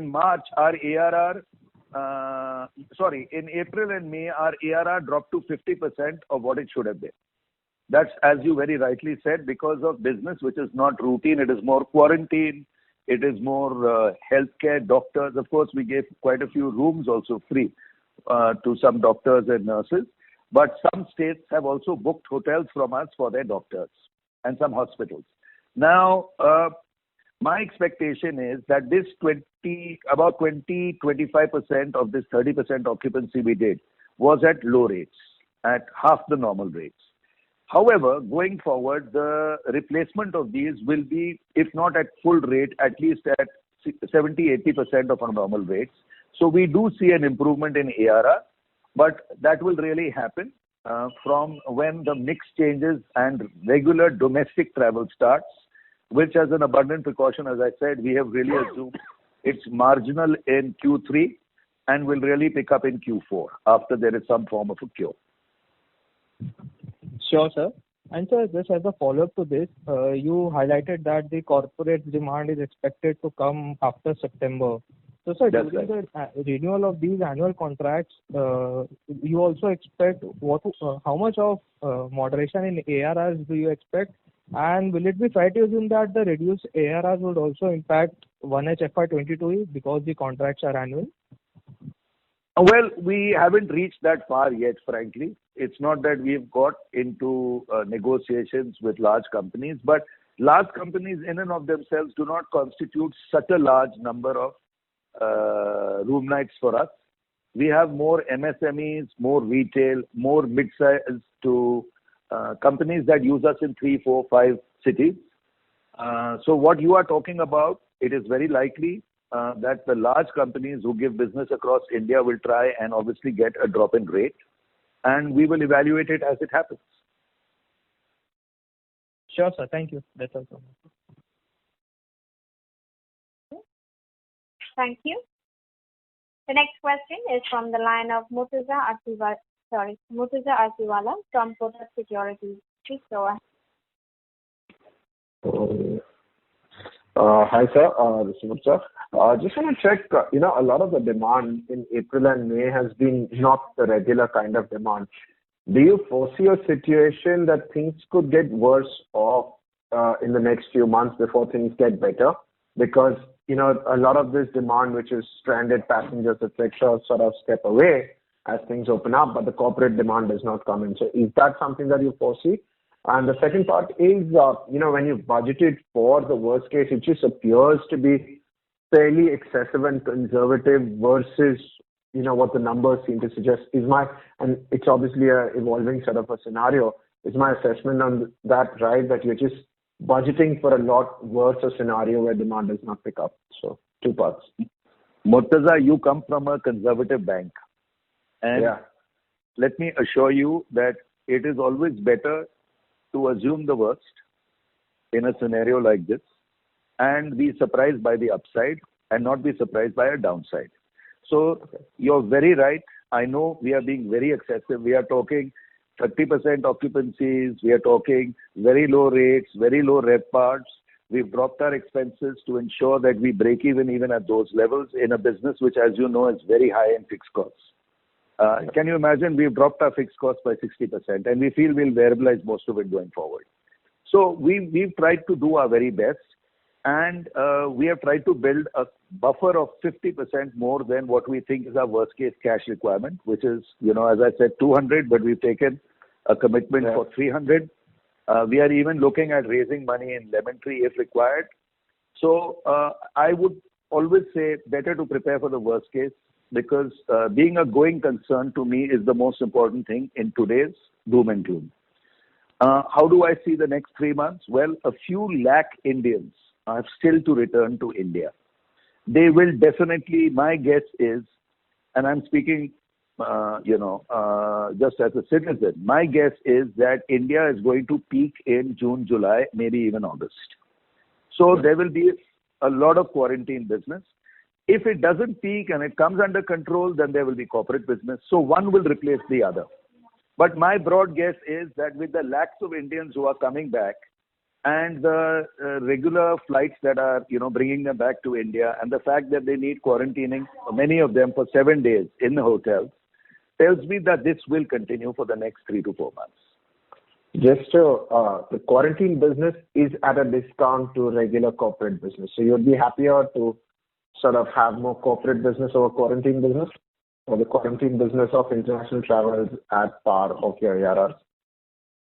March, our ARR in April and May, our ARR dropped to 50% of what it should have been. That's, as you very rightly said, because of business which is not routine. It is more quarantine. It is more healthcare, doctors. Of course, we gave quite a few rooms also free to some doctors and nurses. But some states have also booked hotels from us for their doctors and some hospitals. Now, my expectation is that this 25% of this 30% occupancy we did was at low rates, at half the normal rates. However, going forward, the replacement of these will be, if not at full rate, at least at 70-80% of our normal rates. So we do see an improvement in ARR, but that will really happen from when the mix changes and regular domestic travel starts, which, as an abundant precaution, as I said, we have really assumed it's marginal in Q3 and will really pick up in Q4 after there is some form of a cure. Sure, sir. And sir, just as a follow-up to this, you highlighted that the corporate demand is expected to come after September. So, sir, That's during right. the renewal of these annual contracts, you also expect how much of moderation in ARRs do you expect? And will it be fair to assume that the reduced ARRs would also impact 1H FY22 because the contracts are annual? Well, we haven't reached that far yet, frankly. It's not that we've got into negotiations with large companies, but large companies in and of themselves do not constitute such a large number of room nights for us. We have more MSMEs, more retail, more mid-size to companies that use us in 3, 4, 5 cities. So what you are talking about, it is very likely that the large companies who give business across India will try and obviously get a drop in rate, and we will evaluate it as it happens. Sure, sir. Thank you. That's all from me. Thank you. The next question is from the line of Murtuza Arsiwalla from Kotak Securities. Please go ahead. Hi, sir. This is Murtuza. Just want to check, a lot of the demand in April and May has been not the regular kind of demand. Do you foresee a situation that things could get worse off in the next few months before things get better? Because, a lot of this demand, which is stranded passengers, etc., sort of step away as things open up, but the corporate demand does not come in. So is that something that you foresee? And the second part is, when you've budgeted for the worst case, it just appears to be fairly excessive and conservative versus, what the numbers seem to suggest. And it's obviously an evolving sort of a scenario. Is my assessment on that right, that you're just budgeting for a lot worse a scenario where demand does not pick up? So, 2 parts. Murtuza, you come from a conservative bank. And let me assure you that it is always better to assume the worst in a scenario like this and be surprised by the upside and not be surprised by a downside. So you're very right. I know we are being very excessive. We are talking 30% occupancies. We are talking very low rates, very low RevPARs. We've dropped our expenses to ensure that we break even at those levels in a business which, as you know, is very high in fixed costs. Can you imagine? We've dropped our fixed costs by 60%, and we feel we'll variabilize most of it going forward. So we've tried to do our very best, and we have tried to build a buffer of 50% more than what we think is our worst case cash requirement, which is, as I said, 200, but we've taken a commitment for 300. We are even looking at raising money in Lemon Tree if required. So I would always say better to prepare for the worst case, because being a going concern to me is the most important thing in today's doom and gloom. How do I see the next 3 months? Well, a few lakh Indians are still to return to India. They will definitely, my guess is, and I'm speaking, just as a citizen, my guess is that India is going to peak in June, July, maybe even August. So there will be a lot of quarantine business. If it doesn't peak and it comes under control, then there will be corporate business. So one will replace the other. But my broad guess is that with the lakhs of Indians who are coming back, and the regular flights that are, bringing them back to India, and the fact that they need quarantining, many of them for 7 days in the hotels, tells me that this will continue for the next 3 to 4 months. Just the quarantine business is at a discount to regular corporate business. So you'd be happier to sort of have more corporate business over quarantine business, or the quarantine business of international travel is at par of your ARRs?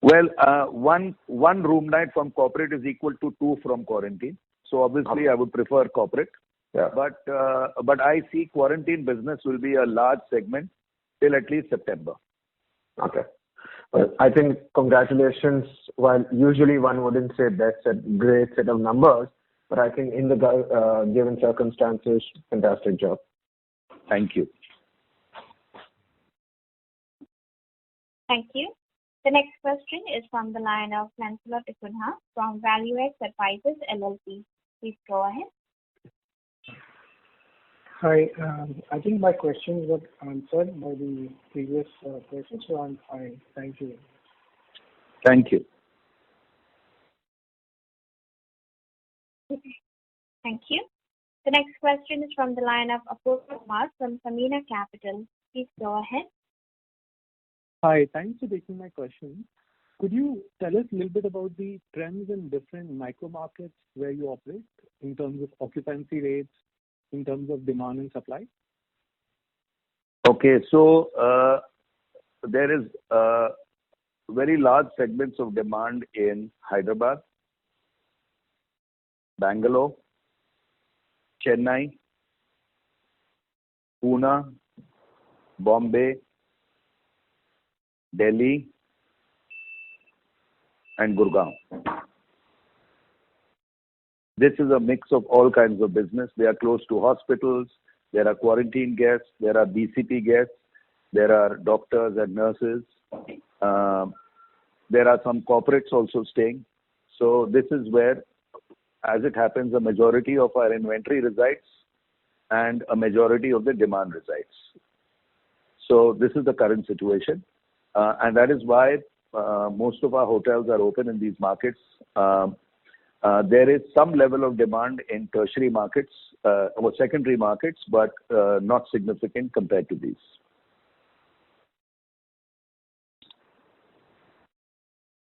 Well, one room night from corporate is equal to 2 from quarantine. So obviously, I would prefer corporate. Yeah. But I see quarantine business will be a large segment till at least September. Okay. Well, I think congratulations. While usually one wouldn't say that's a great set of numbers, but I think in the given circumstances, fantastic job. Thank you. Thank you. The next question is from the line of Lancelot Ikunha from ValueX Advisors LLP. Please go ahead. Hi. I think my questions were answered by the previous person, so I'm fine. Thank you. Thank you. Thank you. The next question is from the line of Apurva Kumar from Samina Capital. Please go ahead. Hi. Thanks for taking my question. Could you tell us a little bit about the trends in different micro markets where you operate in terms of occupancy rates, in terms of demand and supply? Okay. So there is very large segments of demand in Hyderabad, Bangalore, Chennai, Pune, Bombay, Delhi, and Gurgaon. This is a mix of all kinds of business. They are close to hospitals. There are quarantine guests. There are BCP guests. There are doctors and nurses. There are some corporates also staying. So this is where, as it happens, a majority of our inventory resides and a majority of the demand resides. So this is the current situation. And that is why most of our hotels are open in these markets. There is some level of demand in tertiary markets or secondary markets, but not significant compared to these.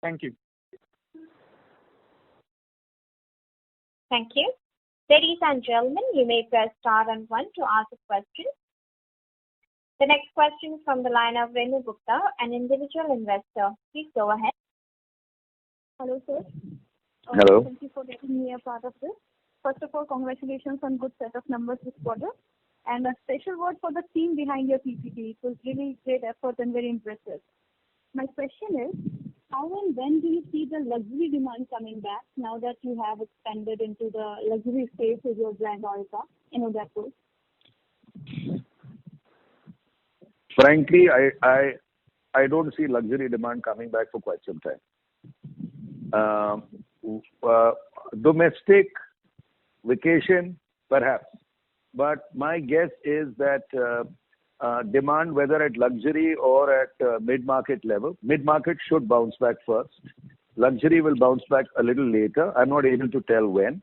Thank you. Thank you. Ladies and gentlemen, you may press star and 1 to ask a question. The next question is from the line of Renu Gupta, an individual investor. Please go ahead. Hello, sir. Hello. Thank you for letting me a part of this. First of all, congratulations on good set of numbers this quarter. And a special word for the team behind your PPT. It was really great effort and very impressive. My question is, how and when do you see the luxury demand coming back now that you have expanded into the luxury space with your brand Aurika in Udaipur? Frankly, I don't see luxury demand coming back for quite some time. Domestic vacation, perhaps. But my guess is that demand, whether at luxury or at mid-market level, mid-market should bounce back first. Luxury will bounce back a little later. I'm not able to tell when.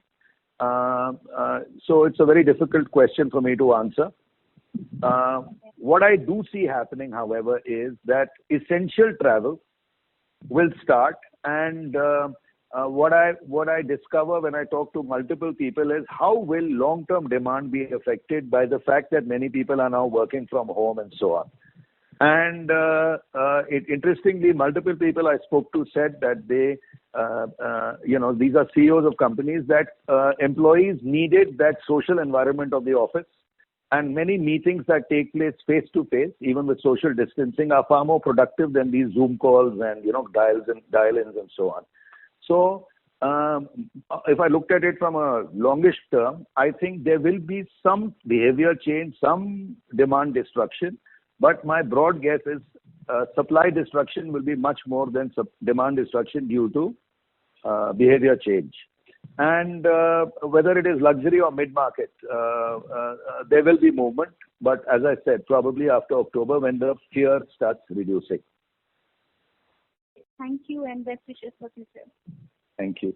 So it's a very difficult question for me to answer. What I do see happening, however, is that essential travel will start, and what I discover when I talk to multiple people is how will long-term demand be affected by the fact that many people are now working from home and so on. And interestingly, multiple people I spoke to said that they, these are CEOs of companies, that employees needed that social environment of the office. And many meetings that take place face-to-face, even with social distancing, are far more productive than these Zoom calls and, dial-ins and so on. So if I looked at it from a longish term, I think there will be some behavior change, some demand destruction. But my broad guess is supply destruction will be much more than demand destruction due to behavior change. And whether it is luxury or mid-market, there will be movement. But as I said, probably after October when the fear starts reducing. Thank you and best wishes for future. Thank you.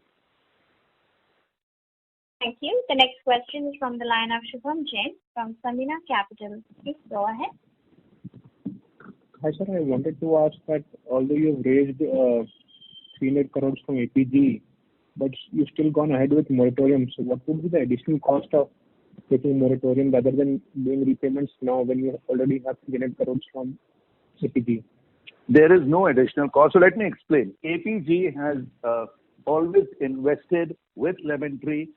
Thank you. The next question is from the line of Shubham Jain from Samina Capital. Please go ahead. Hi, sir. I wanted to ask that although you've raised 300 crores from APG, but you've still gone ahead with moratorium. So what would be the additional cost of taking moratorium rather than doing repayments now when you already have 300 crores from APG? There is no additional cost. So let me explain. APG has always invested with Lemon Tree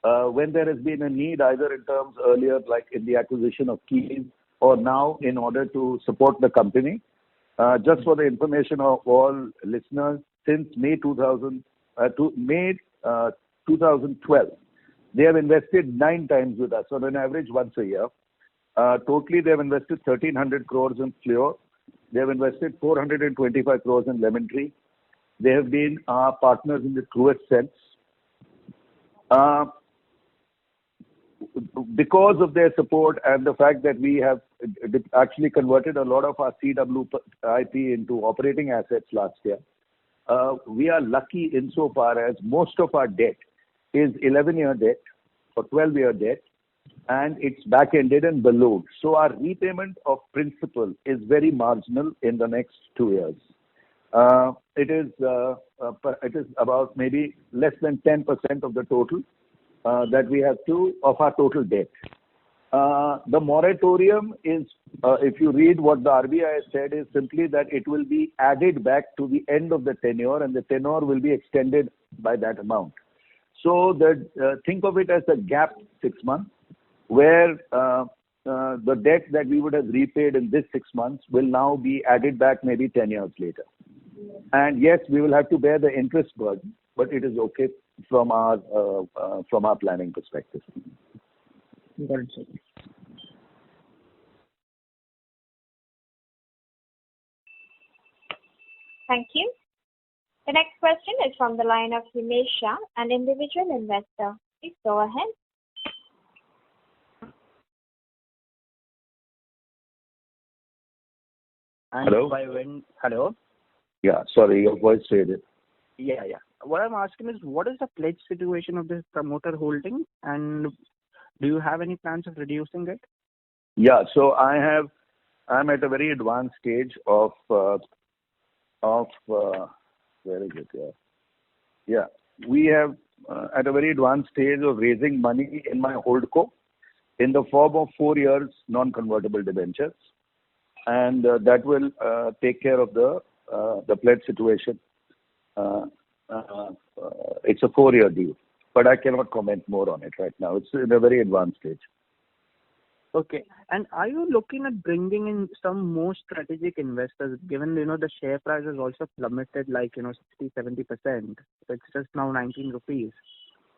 when there has been a need, either in terms earlier, like in the acquisition of Keys, or now in order to support the company. Just for the information of all listeners, since May 2012, they have invested 9 times with us, on an average once a year. Totally, they have invested 1,300 crores in Fleur. They have invested 425 crores in Lemon Tree. They have been our partners in the truest sense. Because of their support and the fact that we have actually converted a lot of our CWIP into operating assets last year, we are lucky insofar as most of our debt is 11-year debt or 12-year debt, and it's back-ended and ballooned. So our repayment of principal is very marginal in the next 2 years. It is about maybe less than 10% of the total that we have of our total debt. The moratorium is, if you read what the RBI has said, is simply that it will be added back to the end of the tenure, and the tenure will be extended by that amount. So think of it as a gap 6 months, where the debt that we would have repaid in this 6 months will now be added back maybe 10 years later. And yes, we will have to bear the interest burden, but it is okay from our planning perspective. Got it, sir. Thank you. The next question is from the line of Himesh Shah, an individual investor. Please go ahead. Hello? Hello? Yeah, sorry, your voice faded. Yeah. What I'm asking is, what is the pledge situation of this promoter holding, and do you have any plans of reducing it? Yeah, so I'm at a very advanced stage of where is it? Yeah, we have at a very advanced stage of raising money in my holdco in the form of 4 years non-convertible debentures, and that will take care of the pledge situation. It's a 4-year deal, but I cannot comment more on it right now. It's in a very advanced stage. Okay. And are you looking at bringing in some more strategic investors, given, the share price has also plummeted 60-70%. It's just now 19 rupees.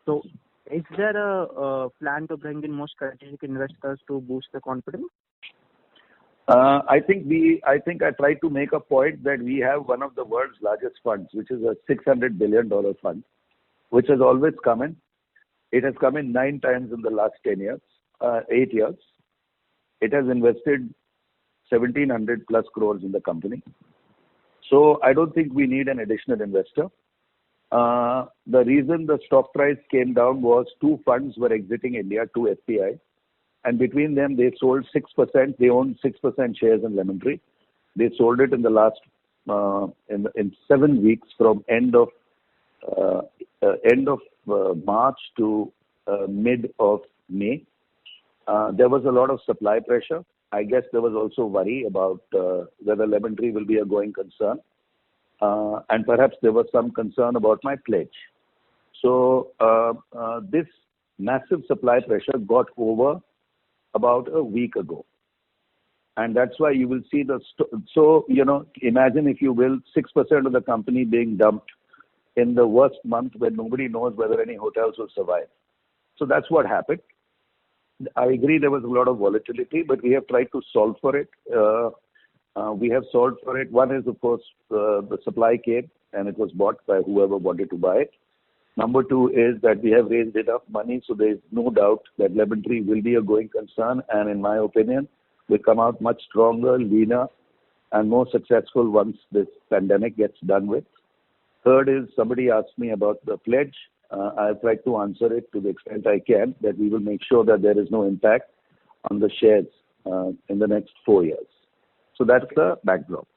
So is there a plan to bring in more strategic investors to boost the confidence? I think I tried to make a point that we have one of the world's largest funds, which is a $600 billion fund, which has always come in. It has come in 9 times in the last 8 years. It has invested 1,700 plus crores in the company. So I don't think we need an additional investor. The reason the stock price came down was 2 funds were exiting India, 2 FPI. And between them, they sold 6%. They own 6% shares in Lemon Tree. They sold it in the last in 7 weeks, from end of March to mid of May. There was a lot of supply pressure. I guess there was also worry about whether Lemon Tree will be a going concern, and perhaps there was some concern about my pledge. So this massive supply pressure got over about a week ago, and that's why you will see imagine, if you will, 6% of the company being dumped in the worst month when nobody knows whether any hotels will survive. So that's what happened. I agree there was a lot of volatility, but we have tried to solve for it. We have solved for it. One is, of course, the supply came and it was bought by whoever wanted to buy it. Number 2 is that we have raised enough money, so there is no doubt that Lemon Tree will be a going concern, and in my opinion, will come out much stronger, leaner, and more successful once this pandemic gets done with. Third is, somebody asked me about the pledge. I've tried to answer it to the extent I can, that we will make sure that there is no impact on the shares in the next 4 years. So that's the backdrop.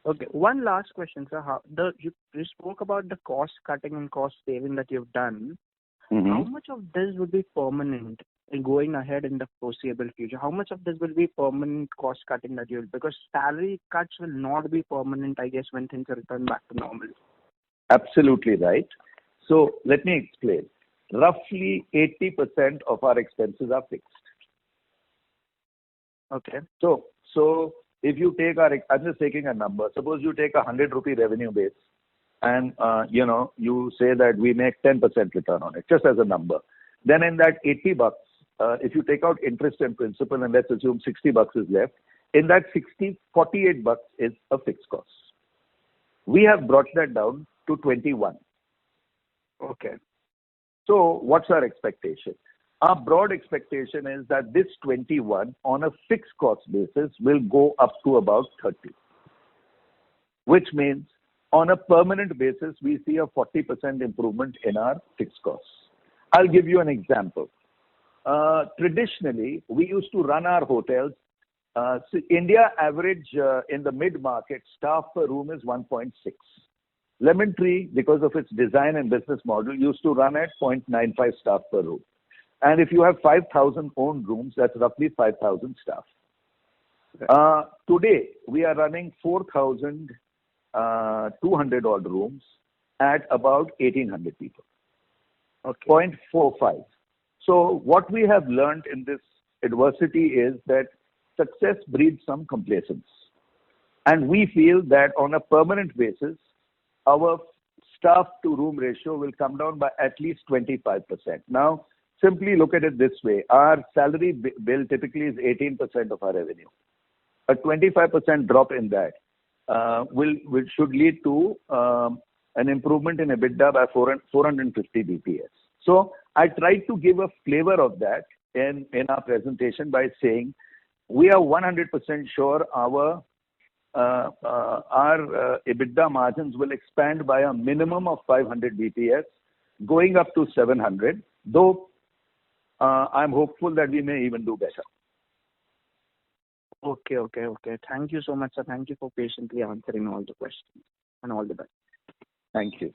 Okay. One last question, sir. You spoke about the cost cutting and cost saving that you've done. Mm-hmm. How much of this will be permanent in going ahead in the foreseeable future? How much of this will be permanent cost cutting that you'll, because salary cuts will not be permanent, I guess, when things return back to normal. Absolutely right. So let me explain. Roughly 80% of our expenses are fixed. Okay. So if you take I'm just taking a number. Suppose you take 100 rupee revenue base and, you say that we make 10% return on it, just as a number. Then in that 80 bucks, if you take out interest and principal and let's assume 60 bucks is left, in that 48 bucks is a fixed cost. We have brought that down to 21. Okay. So what's our expectation? Our broad expectation is that this 21 on a fixed cost basis will go up to about 30, which means on a permanent basis, we see a 40% improvement in our fixed costs. I'll give you an example. Traditionally, we used to run our hotels. India average in the mid-market, staff per room is 1.6. Lemon Tree, because of its design and business model, used to run at 0.95 staff per room. And if you have 5,000 owned rooms, that's roughly 5,000 staff. Today, we are running 4,200 odd rooms at about 1,800 people. Okay. 0.45. So what we have learned in this adversity is that success breeds some complacence. And we feel that on a permanent basis, our staff to room ratio will come down by at least 25%. Now, simply look at it this way. Our salary bill typically is 18% of our revenue. A 25% drop in that should lead to an improvement in EBITDA by 450 BPS. So I tried to give a flavor of that in our presentation by saying we are 100% sure our EBITDA margins will expand by a minimum of 500 BPS, going up to 700, though I'm hopeful that we may even do better. Okay. Thank you so much, sir. Thank you for patiently answering all the questions, and all the best. Thank you.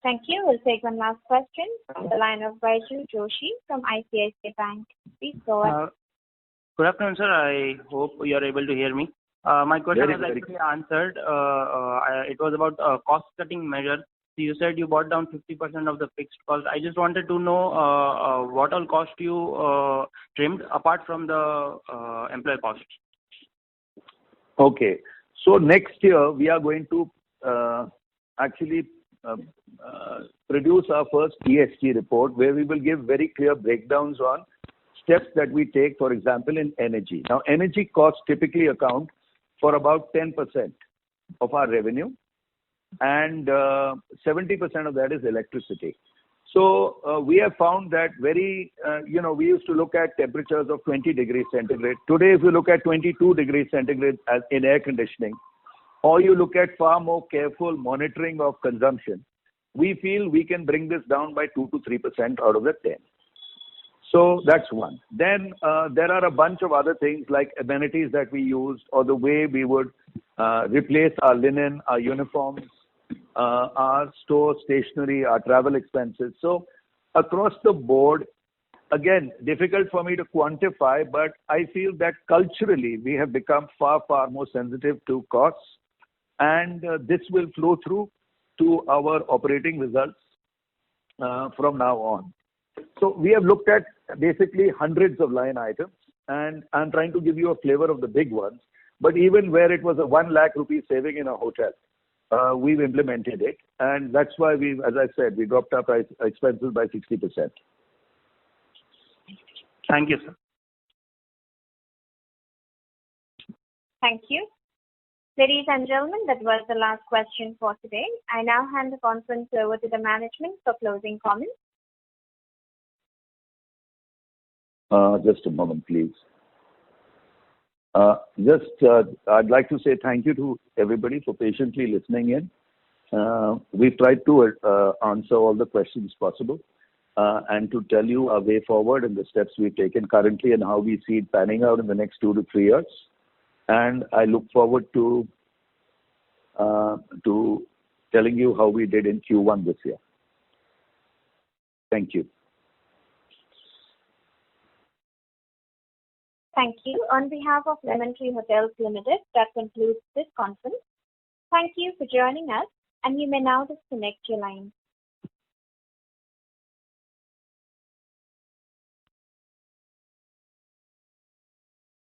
Thank you. We'll take one last question from the line of Baiju Joshi from ICICI Bank. Please go ahead. Good afternoon, sir. I hope you are able to hear me. My question was actually answered. It was about cost-cutting measures. So you said you brought down 50% of the fixed cost. I just wanted to know what all cost you trimmed apart from the employee cost. Okay. So next year, we are going to actually produce our first ESG report where we will give very clear breakdowns on steps that we take, for example, in energy. Now, energy costs typically account for about 10% of our revenue, and 70% of that is electricity. So we have found that we used to look at temperatures of 20 degrees centigrade. Today, if you look at 22 degrees centigrade as in air conditioning, or you look at far more careful monitoring of consumption, we feel we can bring this down by 2 to 3% out of the 10. So that's one. Then there are a bunch of other things like amenities that we used, or the way we would replace our linen, our uniforms, our store stationery, our travel expenses. So across the board, again, difficult for me to quantify, but I feel that culturally we have become far, far more sensitive to costs, and this will flow through to our operating results from now on. So we have looked at basically hundreds of line items, and I'm trying to give you a flavor of the big ones. But even where it was a 1 lakh rupee saving in a hotel, we've implemented it, and that's why as I said, we dropped our expenses by 60%. Thank you, sir. Thank you. Ladies and gentlemen, that was the last question for today. I now hand the conference over to the management for closing comments. Just a moment, please. I'd like to say thank you to everybody for patiently listening in. We've tried to answer all the questions possible and to tell you our way forward and the steps we've taken currently and how we see it panning out in the next 2 to 3 years. And I look forward to telling you how we did in Q1 this year. Thank you. Thank you. On behalf of Lemon Tree Hotels Limited, that concludes this conference. Thank you for joining us, and you may now disconnect your line.